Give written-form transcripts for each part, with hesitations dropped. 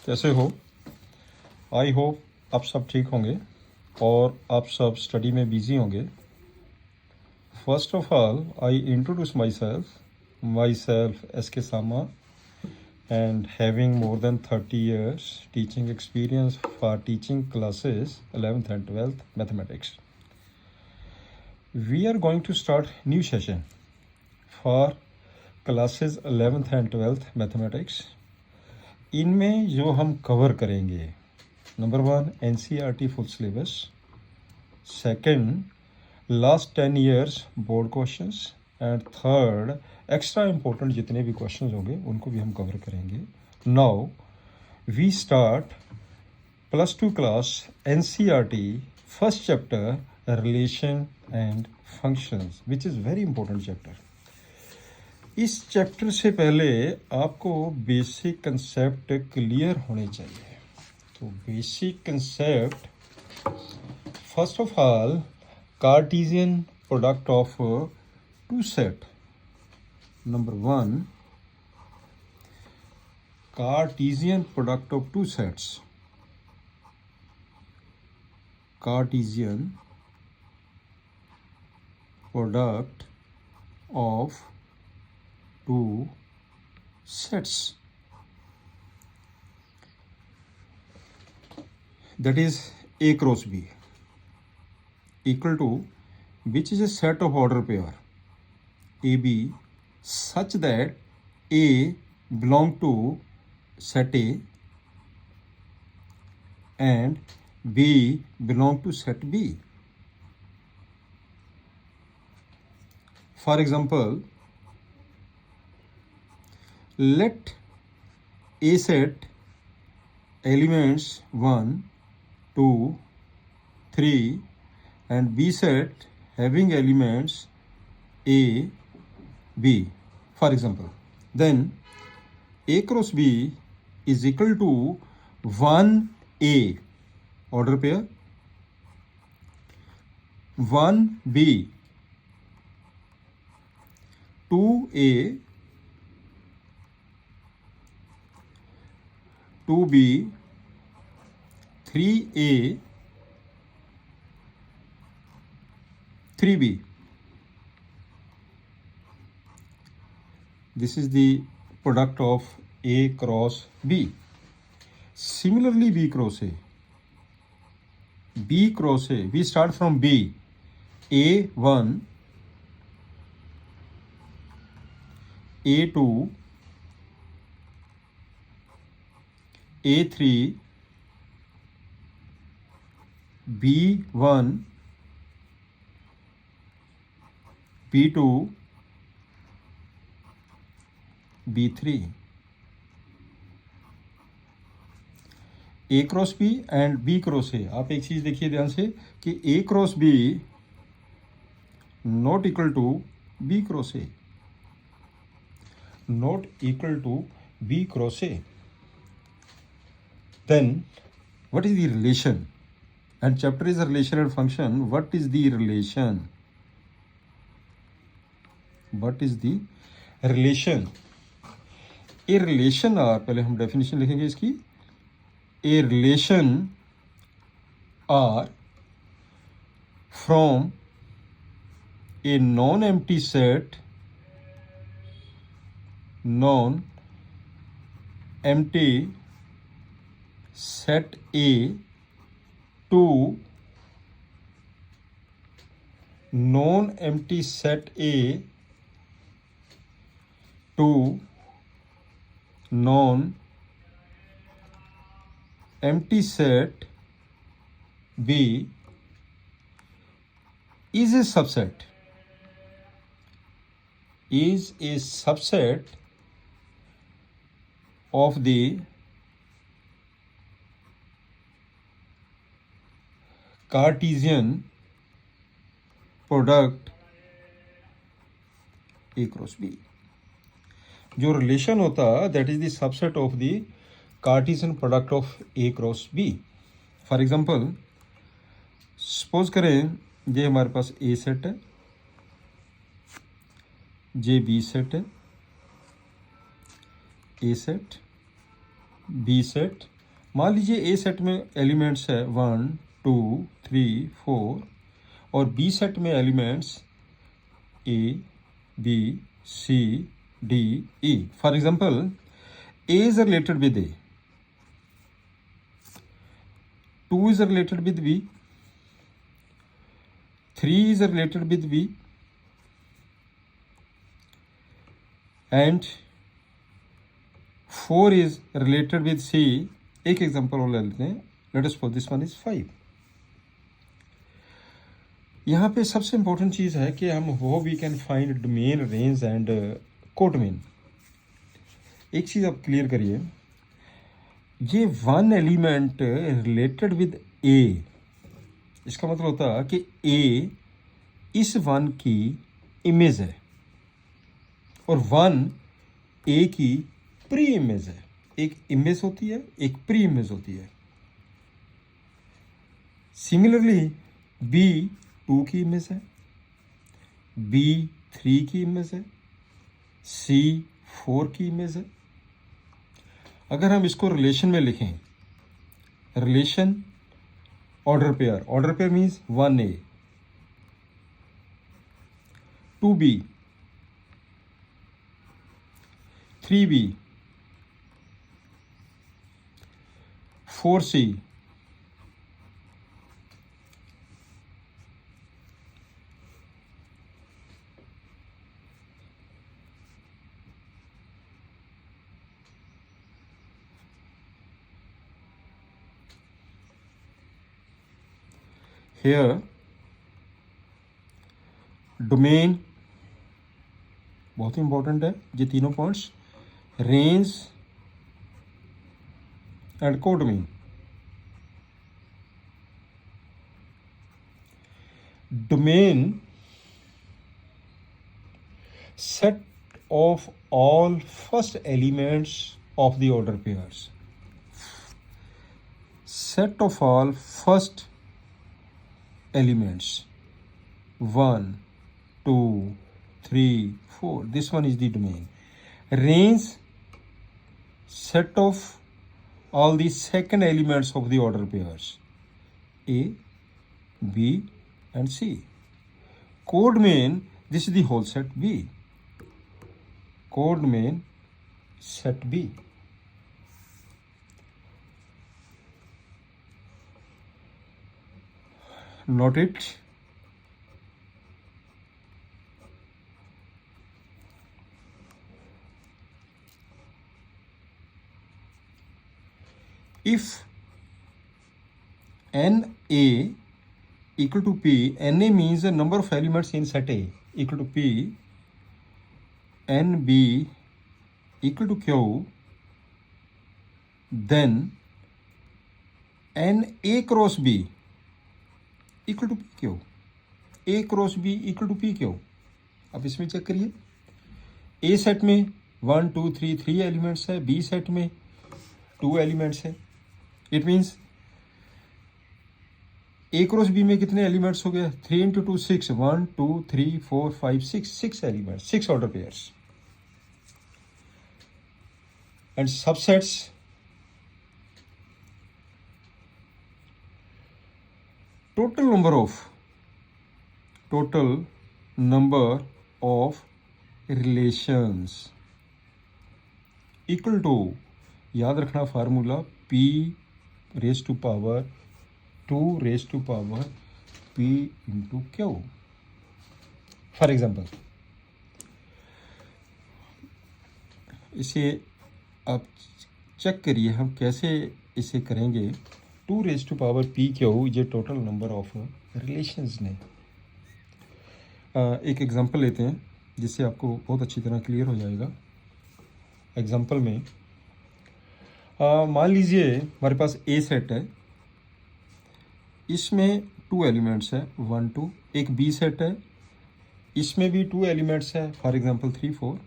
कैसे हो? I hope आप सब ठीक होंगे और आप सब स्टडी में बिजी होंगे। First of all I introduce my self S के सामा and having more than 30 years teaching experience for teaching classes 11th and 12th mathematics. We are going to start new session for classes 11th and 12th mathematics. इनमें जो हम cover करेंगे, number 1 NCERT full syllabus, second last 10 years board questions and third extra important जितने भी questions होंगे उनको भी हम कवर करेंगे। Now we start +2 class NCERT first chapter relation and functions which is very important chapter. इस chapter से पहले आपको बेसिक कंसेप्ट क्लियर होने चाहिए। तो basic concept, first of all Cartesian product of two set. Number 1, Cartesian product of two sets. Cartesian product of two sets. That is A cross B equal to, which is a set of order pair AB such that A belong to set A and B belong to set B. For example, let A set elements 1, 2, 3 and B set having elements A, B, for example, then A cross B is equal to 1A order pair, 1B, 2A, 2B, 3A, 3B. This is the product of A cross B. Similarly, B cross A. B cross A. We start from B. A1, A2, A3, B1, B2, B3. A cross B and B cross A। आप एक चीज़ देखिए ध्यान से कि A cross B not equal to B cross A, not equal to B cross A। Then what is the relation? And chapter is relation and function. What is the relation? What is the relation? A relation R, पहले हम definition लिखेंगे इसकी। A relation R from a non empty set, non empty set A two non empty set A two non empty set B is a subset, is a subset of the Cartesian product A cross B. जो relation होता that is the subset of the Cartesian product of A cross B. For example, suppose करें ये हमारे पास ए set है, जे B set है, ए set, B set मान लीजिए ए सेट में एलिमेंट्स है 1 2 3 4 और बी सेट में elements A B C D E. For example A is related with A, 2 is related with B, 3 is related with B, and 4 is related with C. एक example और ले लेते हैं. Late us suppose this one is 5. यहाँ पे सबसे important चीज़ है कि हम वो we can find domain, range and codomain. एक चीज़ आप क्लियर करिए, ये one element related with A, इसका मतलब होता है कि ए इस वन की इमेज है और वन ए की प्री इमेज है. एक इमेज होती है, एक प्री इमेज होती है. सिमिलरली बी 2 की इमेज है, बी 3 की इमेज है, सी 4 की इमेज है. अगर हम इसको रिलेशन में लिखें, relation order pair means 1A 2B 3B 4C here domain बहुत ही इंपॉर्टेंट है. ये तीनों points, range and codomain. Domain set of all first elements of the order pairs. Set of all first elements 1 2 3 4. This one is the domain. Range set of all the second elements of the order pairs A, B and C. Codomain, this is the whole set B. Codomain set B. Note it. If NA equal to P, NA means the number of elements in set A equal to P, NB equal to Q, then NA cross B equal to PQ. A cross B equal to PQ. अब इसमें check करिए, A set में 1 2 3 3 elements है, B set में 2 elements है. It means A cross B में कितने elements हो गए? 3 into 2 6, 1 2 3 4 5 6 elements, 6 order pairs. And subsets total number of relations equal to, याद रखना formula, P raised to power 2 raised to power P into Q. For example इसे आप check करिए हम कैसे इसे करेंगे. 2 raise to power P Q, ये टोटल नंबर ऑफ रिलेशंस ने. एक एग्जांपल लेते हैं जिससे आपको बहुत अच्छी तरह क्लियर हो जाएगा. एग्जांपल में मान लीजिए हमारे पास ए सेट है, इसमें 2 एलिमेंट्स है 1 2. एक बी सेट है, इसमें भी 2 एलिमेंट्स है, फॉर एग्जांपल 3 4.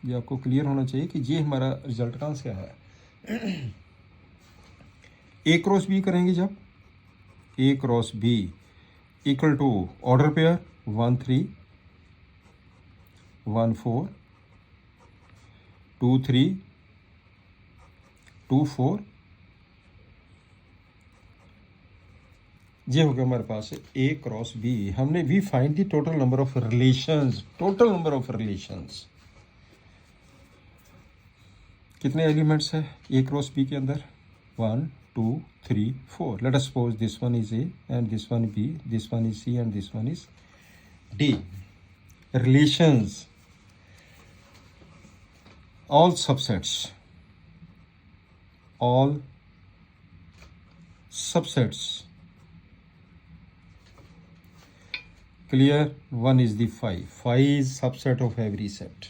ये आपको क्लियर होना चाहिए कि ये हमारा रिजल्ट कहाँ से आया है. ए क्रॉस बी करेंगे जब, A cross B equal to order pair 1 3 1 4 2 3 2 4 ये हो गया हमारे पास ए क्रॉस बी। हमने we find the total number of relations, total number of relations. कितने एलिमेंट्स है ए क्रॉस बी के अंदर? 1 2 3 4। Let us suppose this one is A and this one B, this one is C and this one is D. Relations, all subsets, all subsets, clear? One is the phi. Phi is subset of every set.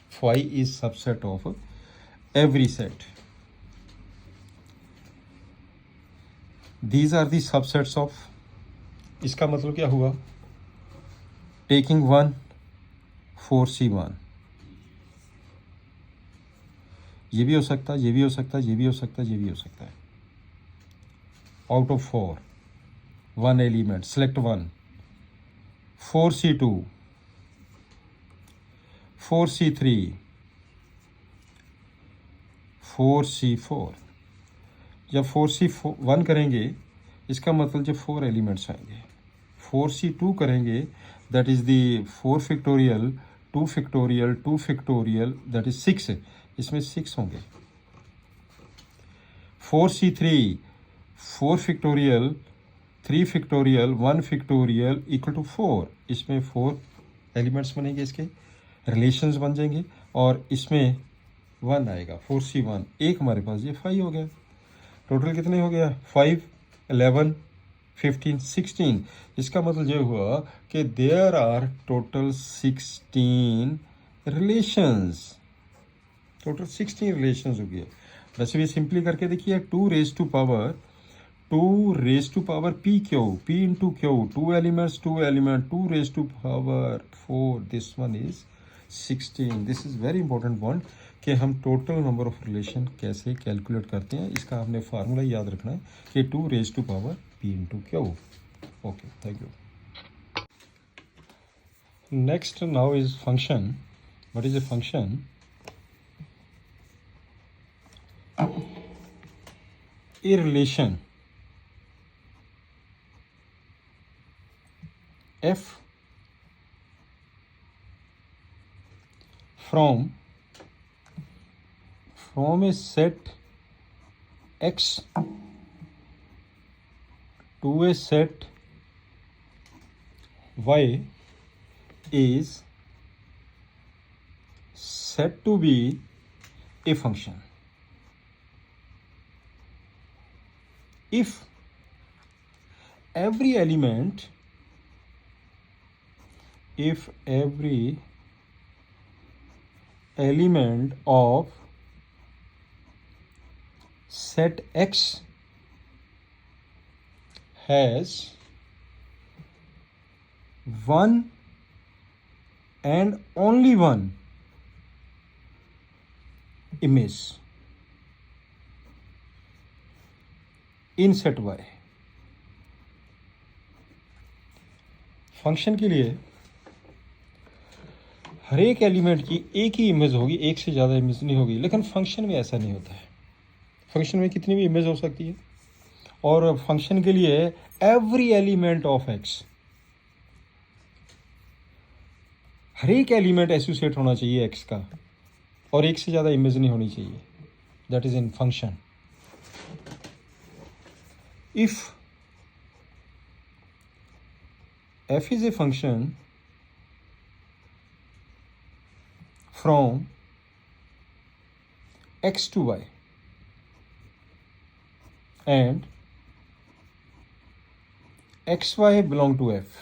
Phi is subset of every set. These are the subsets of, इसका मतलब क्या हुआ? Taking 1 4C1, ये भी हो सकता है, ये भी हो सकता है, ये भी हो सकता है, ये भी हो सकता है। Out of 4 1 element, select 1 4C2 4C3 4C4। जब 4C1 करेंगे इसका मतलब जब 4 एलिमेंट्स आएंगे। 4C2 करेंगे that is the 4 factorial 2 factorial 2 factorial that is 6, इसमें 6 होंगे। 4C3 4 factorial 3 factorial 1 factorial equal to 4, इसमें 4 एलिमेंट्स बनेंगे, इसके रिलेशंस बन जाएंगे और इसमें 1 आएगा 4C1। एक हमारे पास ये 5 हो गया। टोटल कितने हो गया? 5 11 15 16। इसका मतलब ये हुआ कि there are total 16 relations. Total 16 relations हो गया। वैसे भी सिंपली करके देखिए 2 raise to power P Q, P into Q, 2 elements 2 element, 2 raise to power 4, this one is 16। This is very important point कि हम टोटल नंबर ऑफ रिलेशन कैसे calculate करते हैं। इसका हमने फार्मूला याद रखना है कि 2 raise to power P into Q. Okay, thank you. Next now is function. What is a function? A relation f from a set x to a set y is said to be a function if every element of set X has one and only one image in set y। Function के लिए हर एक element की एक ही image होगी, एक से ज़्यादा image नहीं होगी। लेकिन फंक्शन में ऐसा नहीं होता है। फंक्शन में कितनी भी इमेज हो सकती है और फंक्शन के लिए एवरी एलिमेंट ऑफ x, हर एक एलिमेंट एसोसिएट होना चाहिए x का और एक से ज़्यादा इमेज नहीं होनी चाहिए। That is in function. If f is a function from x to y and xy belong to f,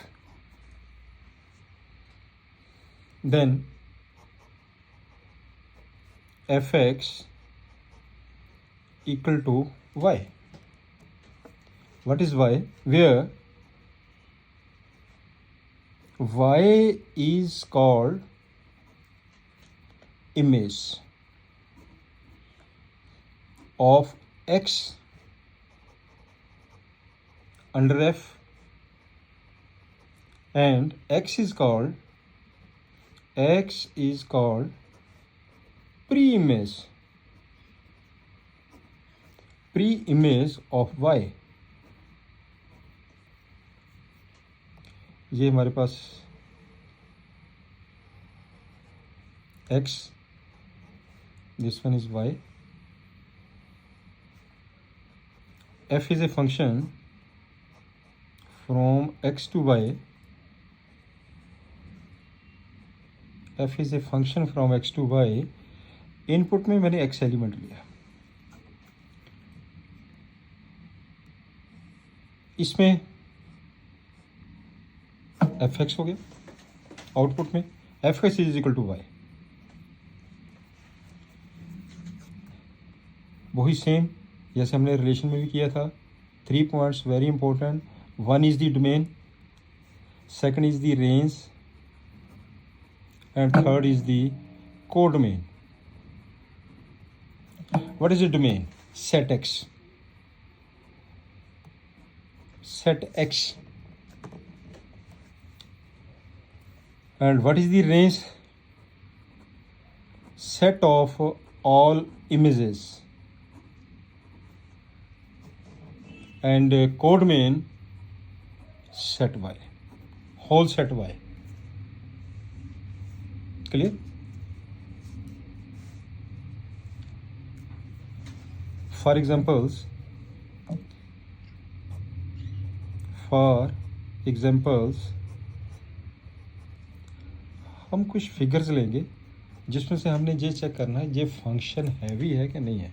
then fx equal to y. What is y? Where y is called image of x under f and x is called pre-image of y. ये हमारे पास x, this one is y. F is a function from x to y. F is a function from x to y. Input में मैंने x element लिया, इसमें fx हो गया, output में fx is equal to y. वही same जैसे हमने रिलेशन में भी किया था. 3 points very important. 1 is the domain, second is the range and third is the codomain. What is the domain? Set x. Set x. And what is the range? Set of all images. And codomain set y. Whole set y. Clear? For examples, हम कुछ figures लेंगे जिसमें से हमने ये check करना है ये फंक्शन हैवी है कि नहीं है.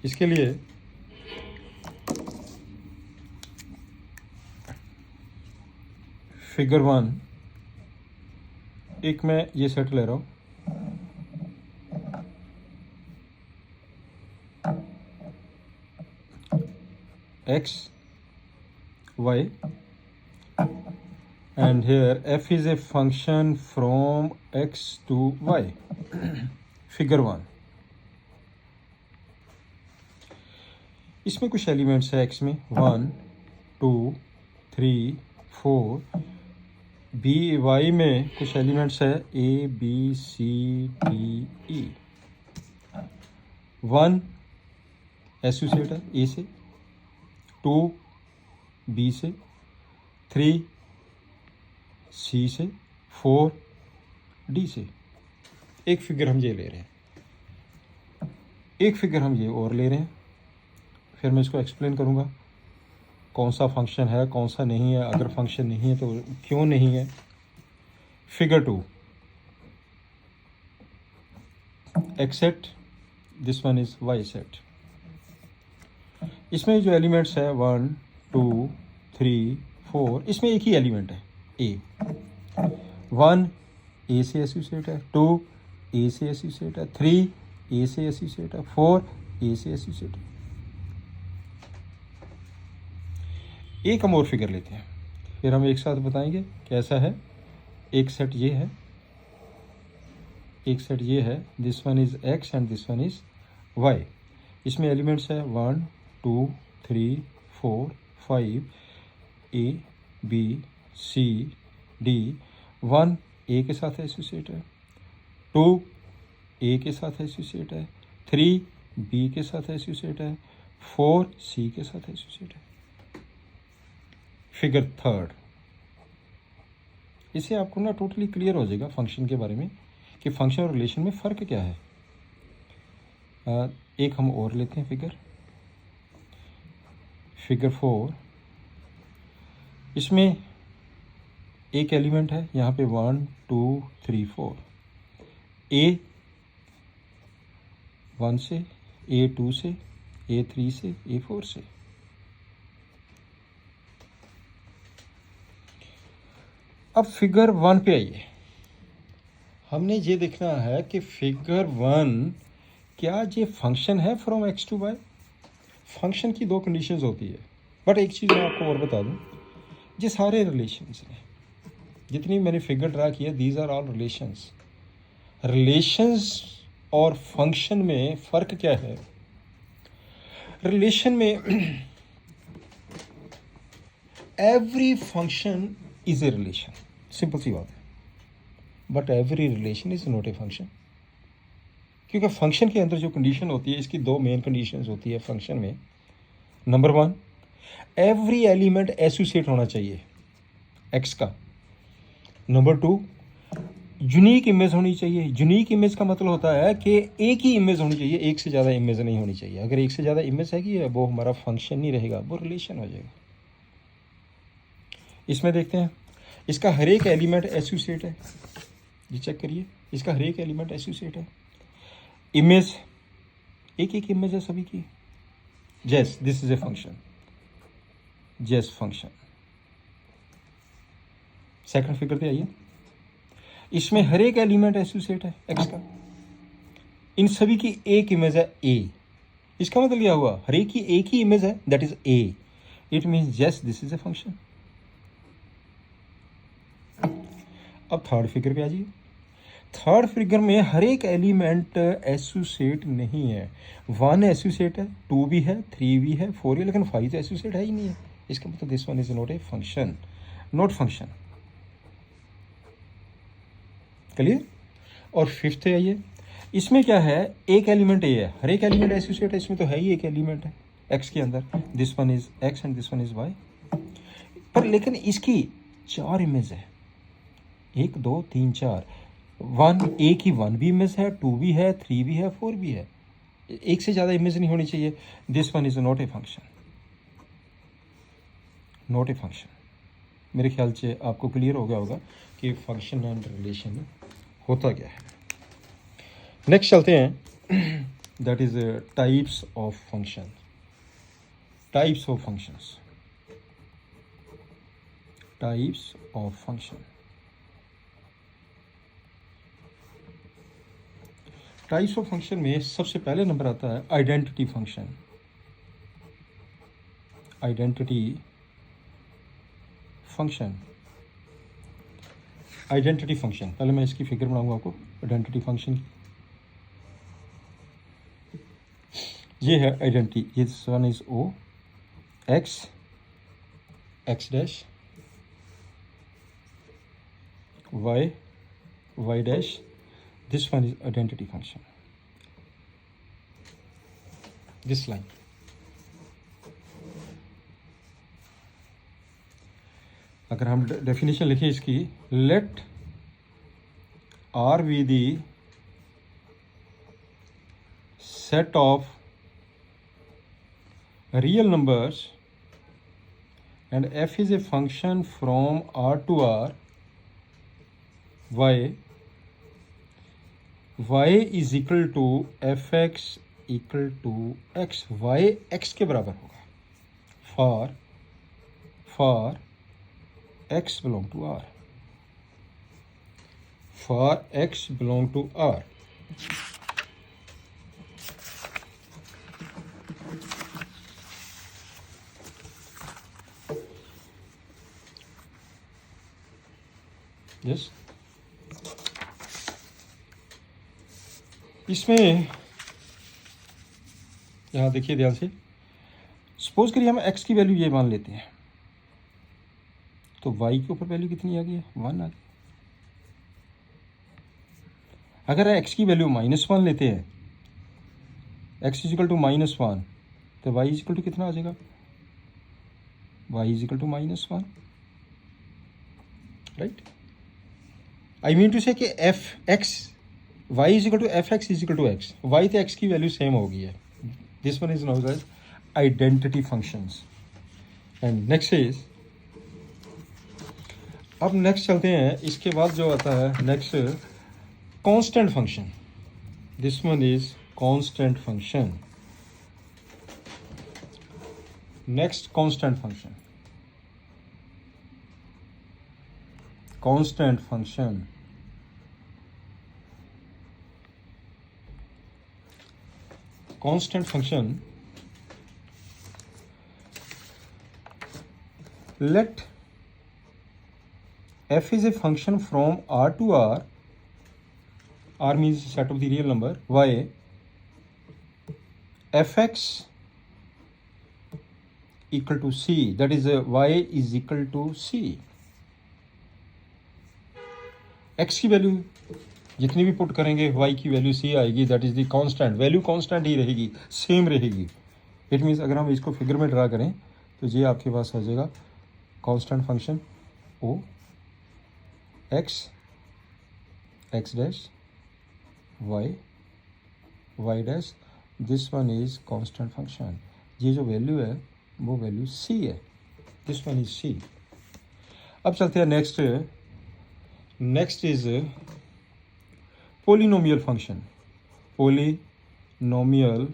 इसके लिए फिगर 1 एक मैं ये सेट ले रहा हूँ. x, y, and here f is a function from x to y. Figure 1. इसमें कुछ एलिमेंट्स है x में 1, 2, 3, 4. y में कुछ एलिमेंट्स है a, b, c, d, e. 1 associate है a से, 2 b से, 3 c से, 4 d से. एक फिगर हम ये ले रहे हैं, एक फिगर हम ये और ले रहे हैं. फिर मैं इसको एक्सप्लेन करूँगा कौन सा फंक्शन है कौन सा नहीं है, अगर फंक्शन नहीं है तो क्यों नहीं है. Figure 2 x set, this one is y set. इसमें जो एलिमेंट्स है 1, 2, 3, 4, इसमें एक ही एलिमेंट है a. 1 a से एसोसिएट है, 2 a से एसोसिएट है, 3 a से एसोसिएट है, 4 a से एसोसिएट है. एक हम और फिगर लेते हैं, फिर हम एक साथ बताएंगे कैसा है. एक सेट ये है, एक सेट ये है. This one is x and this one is y. इसमें एलिमेंट्स है 1, 2, 3, 4, 5, a, b, c, d. 1 a के साथ एसोसिएट है, 2 a के साथ एसोसिएट है, 3 b के साथ एसोसिएट है, 4 c के साथ एसोसिएट है. फिगर 3. इससे आपको ना टोटली क्लियर हो जाएगा फंक्शन के बारे में कि फंक्शन और रिलेशन में फ़र्क क्या है. एक हम और लेते हैं फिगर 4. इसमें एक एलिमेंट है यहाँ पे 1, 2, 3, 4. a 1 से, a 2 से, a 3 से, a 4 से. अब फिगर 1 पे आइए. हमने ये देखना है कि फिगर 1 क्या ये फंक्शन है from x to y. Function की 2 कंडीशंस होती है. बट एक चीज़ मैं आपको और बता दूं, ये सारे रिलेशंस हैं जितनी मैंने फिगर ड्रा किया, these are all relations. Relations और फंक्शन में फ़र्क क्या है? रिलेशन में every function is a relation, simple सी बात है. But every relation is not a function, क्योंकि फंक्शन के अंदर जो कंडीशन होती है, इसकी 2 मेन कंडीशंस होती है फंक्शन में. नंबर 1, एवरी एलिमेंट एसोसिएट होना चाहिए x का. नंबर 2, यूनिक इमेज होनी चाहिए। यूनिक इमेज का मतलब होता है कि एक ही इमेज होनी चाहिए, एक से ज़्यादा इमेज नहीं होनी चाहिए। अगर एक से ज़्यादा इमेज है कि वो हमारा फंक्शन नहीं रहेगा, वो रिलेशन हो जाएगा। इसमें देखते हैं, इसका हर एक एलिमेंट एसोसिएट है। ये चेक करिए, इसका हर एक एलिमेंट एसोसिएट है। इमेज एक एक इमेज है सभी की। Yes, this is a function. Yes, function. Second figure पे आइए, इसमें हर एक एलिमेंट एसोसिएट है एक्स का। इन सभी की एक इमेज है ए। इसका मतलब क्या हुआ, हर एक की एक ही इमेज है, that is a. It means yes, this is a function. अब थर्ड फिगर पे आ जाइए। थर्ड फिगर में हर एक एलिमेंट एसोसिएट नहीं है। 1 एसोसिएट है, 2 भी है, 3 भी है, 4 है, लेकिन 5 तो एसोसिएट है ही नहीं है। इसका मतलब this one is not a function, not function. Clear. और फिफ्थ है ये, इसमें क्या है, एक एलिमेंट ए है, हर एक एलिमेंट एसोसिएट है, इसमें तो है ही एक एलिमेंट है एक्स के अंदर, this one is x and this one is y. पर लेकिन इसकी 4 इमेज है, 1 2 3 4। 1, एक ही 1 भी इमेज है, 2 भी है, 3 भी है, 4 भी है। एक से ज़्यादा इमेज नहीं होनी चाहिए। This one is not a function, not a function. मेरे ख्याल से आपको क्लियर हो गया होगा कि फंक्शन एंड रिलेशन होता क्या है। नेक्स्ट चलते हैं, that is types of function. Types of functions, types of function. Types of function में सबसे पहले नंबर आता है identity function. Identity function, identity function. पहले मैं इसकी फिगर बनाऊंगा आपको आइडेंटिटी फंक्शन की। ये है identity, this one is O x, x dash, y, y dash. This one is identity function. This line. अगर हम डेफिनेशन लिखें इसकी, let R be the set of real numbers and f is a function from R to R, y is equal to f x equal to x. Y x के बराबर होगा for x belong to R, for x belong to R. Yes, इसमें यहाँ देखिए ध्यान से, suppose करिए हम x की वैल्यू ये मान लेते हैं, तो y के ऊपर वैल्यू कितनी आ गई है, 1 आ गई। अगर x की वैल्यू -1 लेते हैं, x इज इक्वल टू -1, तो y इज इक्वल टू कितना आ जाएगा, y is equal to -1, right. I mean to say कि f x, y is equal to f x is equal to x, y तो x की value same होगी है। This one is known as identity functions. And next is, अब next चलते हैं, इसके बाद जो आता है next constant function. This one is constant function. Next constant function, constant function. Constant function, let f is a function from R to R, R means set of the real number, y, fx equal to c, that is y is equal to c। x की value जितनी भी put करेंगे y की value c आएगी, that is the constant value, constant ही रहेगी, same रहेगी। It means अगर हम इसको फिगर में ड्रा करें तो ये आपके पास आ जाएगा constant function O x x dash y dash, this one is constant function. ये जो वैल्यू है वो वैल्यू c है, दिस वन इज c। अब चलते हैं next. Next is polynomial function. Polynomial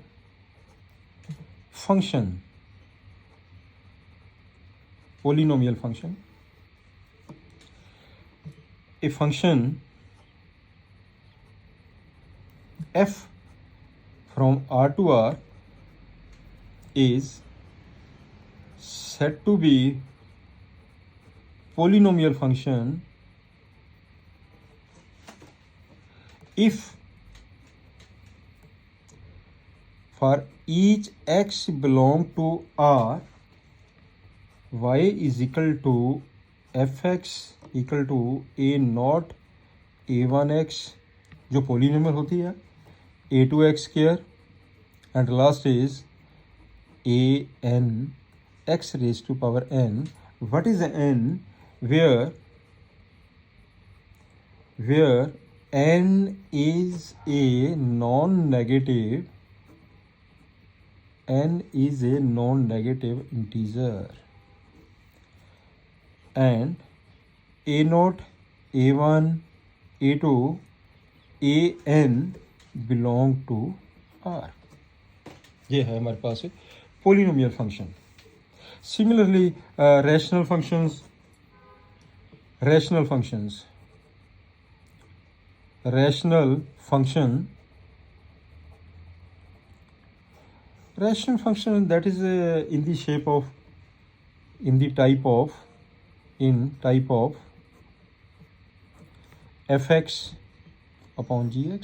function, polynomial function, a function f from R to R is said to be polynomial function if for each x belong to R, y is equal to fx equal to a naught a1x जो polynomial होती है, a2x square, and last is an x raise to power n. What is n? where n is a non-negative, n is a non-negative integer, and a naught, a1, a2, an belong to R. ये है हमारे पास polynomial function. Similarly rational functions, rational function that is in the shape of, in type of fx upon gx,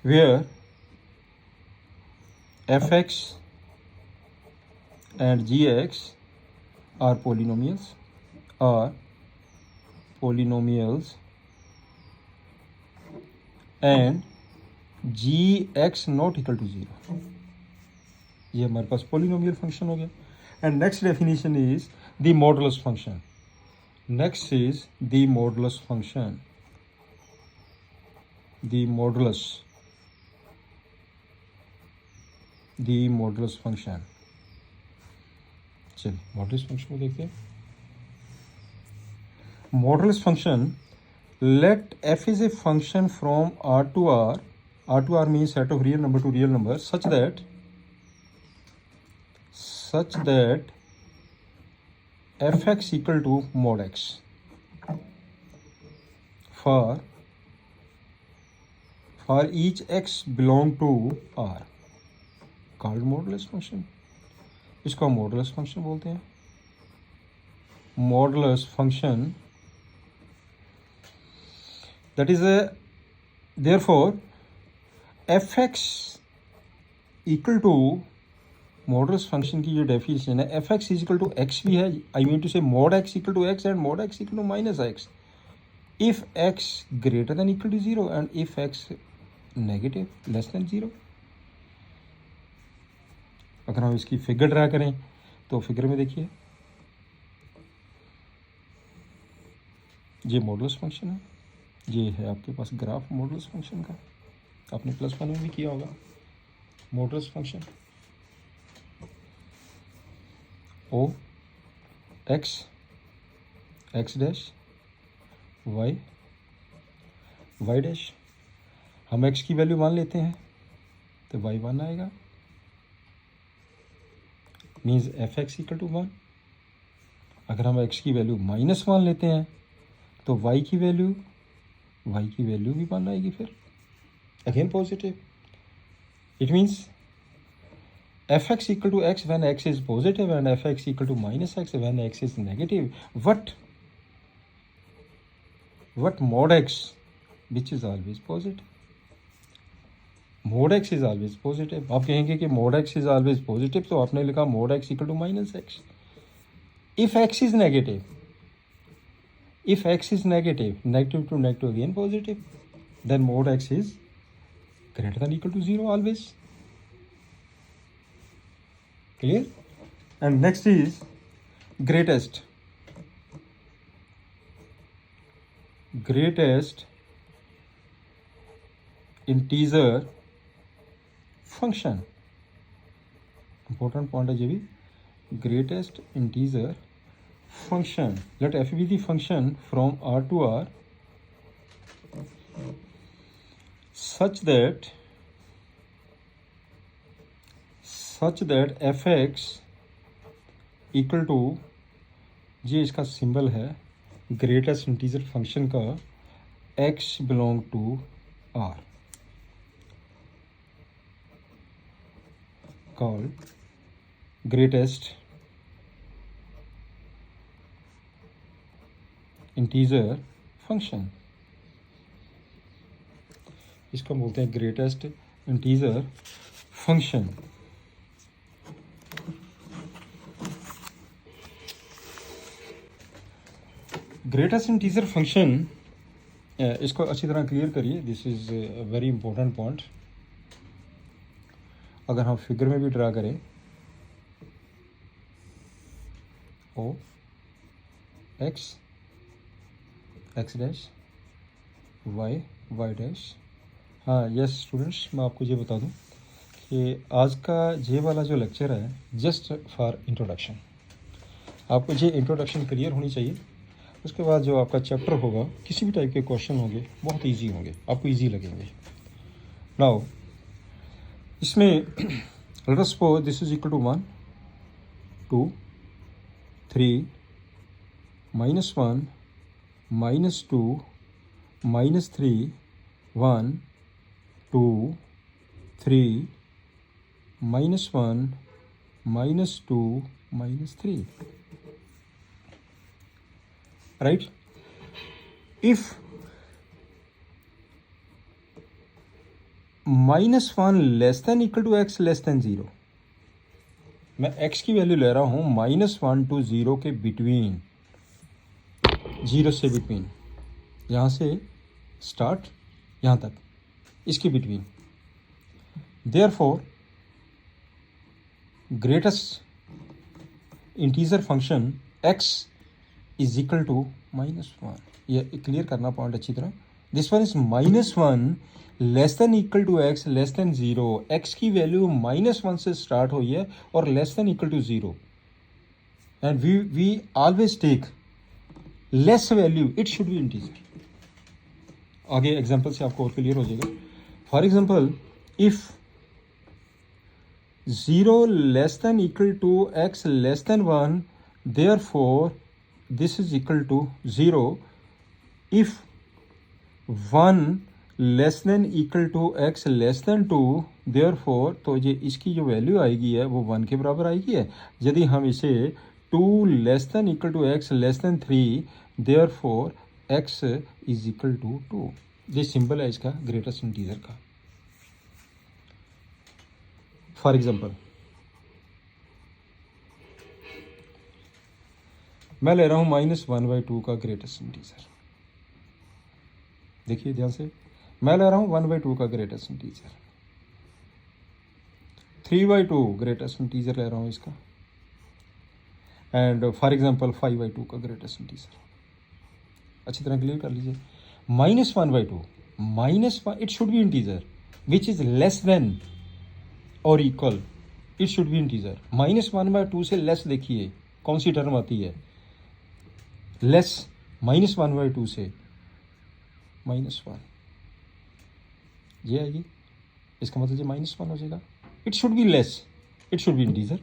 where fx and gx are polynomials, and gx not equal to 0. ये हमारे पास polynomial function हो गया। And next definition is the modulus function. Next is the modulus function. The modulus function, चलिए modulus function को देखते हैं। Modulus function, let f is a function from R to R. R to R means set of real number to real number such that fx equal to mod x for each x belong to R, called modulus function. इसको modulus function बोलते हैं। Modulus function, that is therefore fx equal to, modulus function की जो definition है, fx is equal to x भी है, I mean to say mod x equal to x and mod x equal to minus x if x greater than equal to 0 and if x negative less than 0। अगर हम इसकी figure draw करें तो figure में देखिए ये modulus function है, ये है आपके पास ग्राफ मॉडुलस फंक्शन का, आपने प्लस वन में भी किया होगा। Modulus function O x dash y dash, हम x की वैल्यू मान लेते हैं तो y 1 आएगा, means f x equal to 1। अगर हम x की वैल्यू माइनस मान लेते हैं तो y की वैल्यू भी 1 आएगी, फिर again positive. It means f x equal to x when x is positive and f x equal to minus x when x is negative. what mod x which is always positive, mod x is always positive। आप कहेंगे कि mod x is always positive, तो आपने लिखा mod x equal to minus x। if x is negative, negative to negative again positive, then mod x is greater than equal to 0 always। clear? And next is greatest integer function. Important point है ये भी, greatest integer function. Let f be the function from R to R such that fx equal to, ये इसका symbol है greatest integer function का, x belong to R, called greatest integer function. इसको बोलते हैं greatest integer function. Greatest integer function, इसको अच्छी तरह क्लियर करिए. This is very important point. अगर हम फिगर में भी ड्रा करें, O x dash y dash. हाँ यस स्टूडेंट्स, मैं आपको ये बता दूं कि आज का ये वाला जो लेक्चर है जस्ट फॉर इंट्रोडक्शन. आपको ये इंट्रोडक्शन क्लियर होनी चाहिए. उसके बाद जो आपका चैप्टर होगा, किसी भी टाइप के क्वेश्चन होंगे बहुत इजी होंगे, आपको इजी लगेंगे. नाउ इसमें let us suppose this is equal to 1 2 3 -1 -2 -3 1 2 3 -1 -2 -3. Right? If -1 less than equal to x less than 0, मैं x की वैल्यू ले रहा हूँ -1 to 0 के बिटवीन, 0 से बिटवीन, यहाँ से स्टार्ट यहाँ तक, इसके between. Therefore greatest integer function x is equal to -1. ये क्लियर करना पॉइंट अच्छी तरह. This one is -1 less than equal to x less than 0. x की वैल्यू -1 से स्टार्ट हुई है और less than equal to 0. And we always take less value, it should be integer. आगे एग्जांपल से आपको और क्लियर हो जाएगा. For example, if 0 less than equal to x less than 1, therefore this is equal to 0. if 1 less than equal to x less than 2, therefore तो ये इसकी जो वैल्यू आएगी है वो 1 के बराबर आएगी है. यदि हम इसे 2 less than equal to x less than 3, therefore x is equal to 2. ये सिंबल है इसका ग्रेटेस्ट इंटीजर का. फॉर एग्जाम्पल, मैं ले रहा हूँ -1/2 का ग्रेटेस्ट इंटीजर. देखिए ध्यान से, मैं ले रहा हूँ 1/2 का ग्रेटेस्ट इंटीजर. 3/2 ग्रेटेस्ट इंटीजर ले रहा हूँ इसका. एंड फॉर एग्जांपल 5/2 का ग्रेटेस्ट इंटीजर. अच्छी तरह क्लियर कर लीजिए. -1/2, -1, it should be integer which is less than और equal. It should be integer. -1/2 से लेस देखिए कौन सी टर्म आती है. लेस -1/2 से -1, ये आएगी. इसका मतलब ये -1 हो जाएगा. It should be less, it should be integer.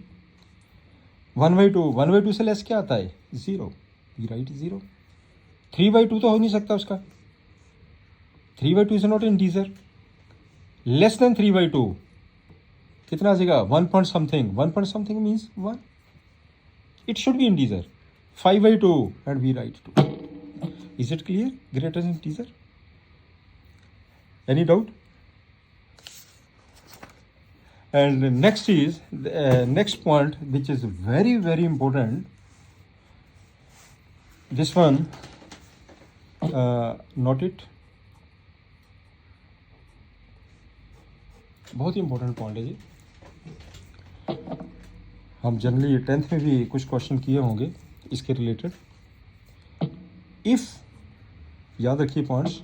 1/2 से लेस क्या आता है? 0. We write 0. 3/2 तो हो नहीं सकता उसका. 3/2 is not integer. Less than 3/2 कितना आ जाएगा? 1 point something. 1 point something means 1. It should be integer. 5/2 and we write 2. Is it clear? Greater than integer. Any doubt? And next is next point, which is very very important. This one, note it. बहुत ही important point है जी. हम generally 10th में भी कुछ question किए होंगे इसके related. If, याद रखिए points,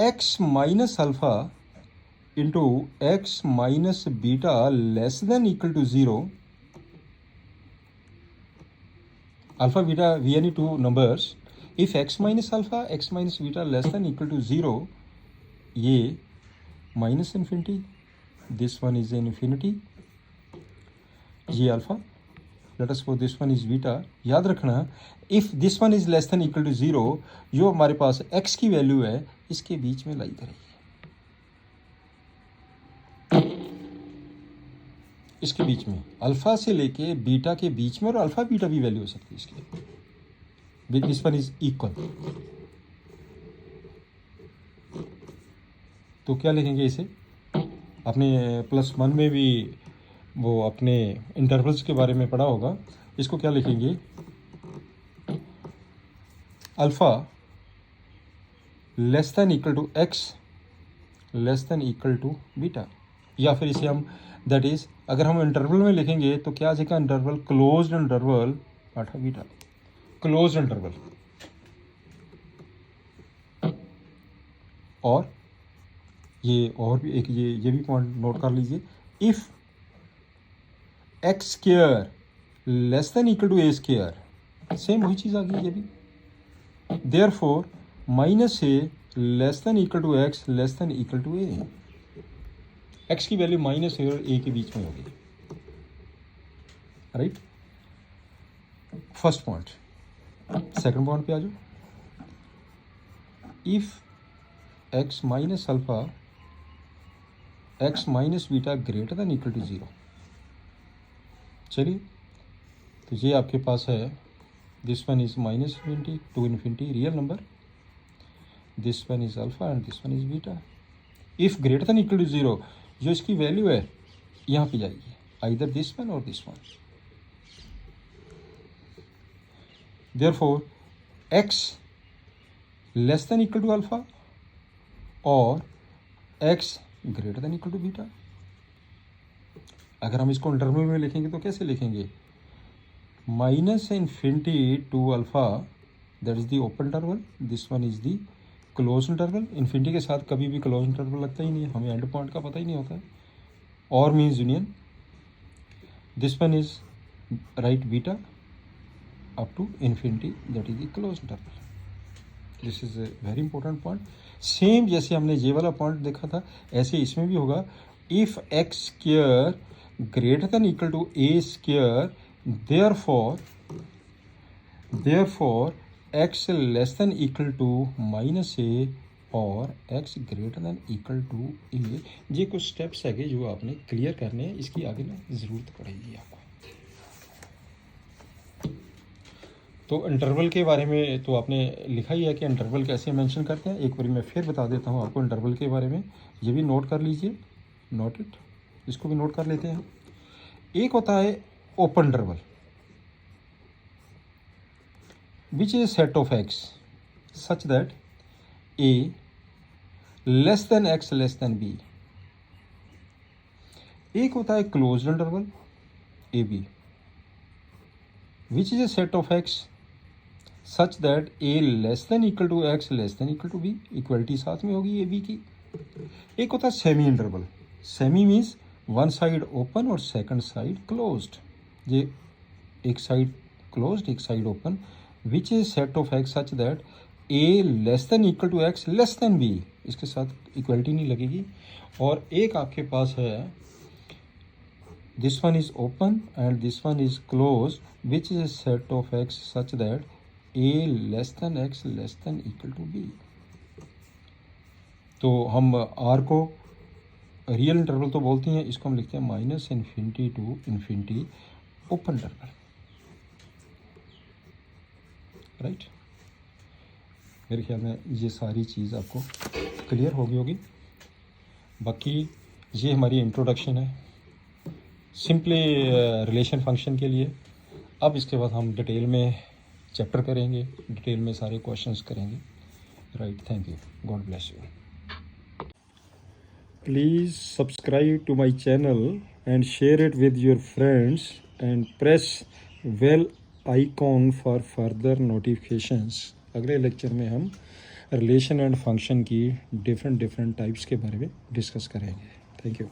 x minus alpha into x minus beta less than equal to 0, alpha beta we any two numbers, if x minus alpha x minus beta less than equal to 0, ये minus infinity, this one is infinity, ये alpha, let us suppose this one is beta. याद रखना if this one is less than equal to 0, जो हमारे पास x की value है इसके बीच में लाई करेगी, इसके बीच में, अल्फ़ा से लेके बीटा के बीच में, और अल्फ़ा बीटा भी वैल्यू हो सकती है इसकी, with this one is equal. तो क्या लिखेंगे इसे, अपने +1 में भी वो अपने इंटरवल्स के बारे में पढ़ा होगा, इसको क्या लिखेंगे, alpha less than equal to x less than equal to beta, या फिर इसे हम दैट इज, अगर हम इंटरवल में लिखेंगे तो क्या आ जाएगा, इंटरवल क्लोज्ड इंटरवल आठा बीटा, क्लोज्ड इंटरवल। और ये और भी एक ये भी पॉइंट नोट कर लीजिए, if x square less than equal to a square, same वही चीज़ आ गई ये भी, therefore minus a less than equal to x less than equal to a, x की वैल्यू माइनस ए और ए के बीच में होगी, right. First point. Second point पे आ जाओ, if x minus alpha x minus beta greater than equal to 0, चलिए तो ये आपके पास है, this one is minus infinity to infinity real number, this one is alpha and this one is beta. If greater than equal to 0, जो इसकी value है यहाँ पे जाएगी, आइदर दिस वन और this one, therefore x less than equal to alpha और x greater than equal to beta. अगर हम इसको इंटरवल में लिखेंगे तो कैसे लिखेंगे, minus infinity to alpha, that is the open interval, this one is the close interval. Infinity के साथ कभी भी क्लोज इंटरवल लगता ही नहीं है, हमें एंड पॉइंट का पता ही नहीं होता है, और means union, this one is right beta up to infinity, that is the close interval. This is a very important point. Same जैसे हमने ये वाला पॉइंट देखा था ऐसे इसमें भी होगा, if x square greater than equal to a square, therefore x less than equal to minus a और x greater than equal to a. ये कुछ स्टेप्स है जो आपने क्लियर करने हैं, इसकी आगे ना ज़रूरत पड़ेगी आपको। तो इंटरवल के बारे में तो आपने लिखा ही है कि इंटरवल कैसे मेंशन करते हैं, एक बार मैं फिर बता देता हूँ आपको इंटरवल के बारे में, ये भी नोट कर लीजिए, नोट इट, इसको भी नोट कर लेते हैं। एक होता है open interval, which is set of x such that a less than x less than b. एक होता है closed interval a b, which is a set of x such that a less than equal to x less than equal to b, equality साथ में होगी a b की। एक होता है semi interval, semi means one side open और second side closed, ये एक साइड क्लोज्ड एक side open, which is set of x such that a less than equal to x less than b, इसके साथ इक्वलिटी नहीं लगेगी। और एक आपके पास है, this one is open and this one is close, which is set of x such that a less than x less than equal to b. तो हम आर को रियल इंटरवल तो बोलते हैं, इसको हम लिखते हैं minus infinity to infinity open interval, right. मेरे ख्याल में ये सारी चीज़ आपको क्लियर होगी। बाकी ये हमारी इंट्रोडक्शन है सिंपली रिलेशन फंक्शन के लिए। अब इसके बाद हम डिटेल में चैप्टर करेंगे, डिटेल में सारे क्वेश्चंस करेंगे, right. Thank you, God bless you. Please subscribe to my channel and share it with your friends and press bell icon for further notifications. अगले लेक्चर में हम रिलेशन एंड फंक्शन की different types के बारे में discuss करेंगे। Thank you.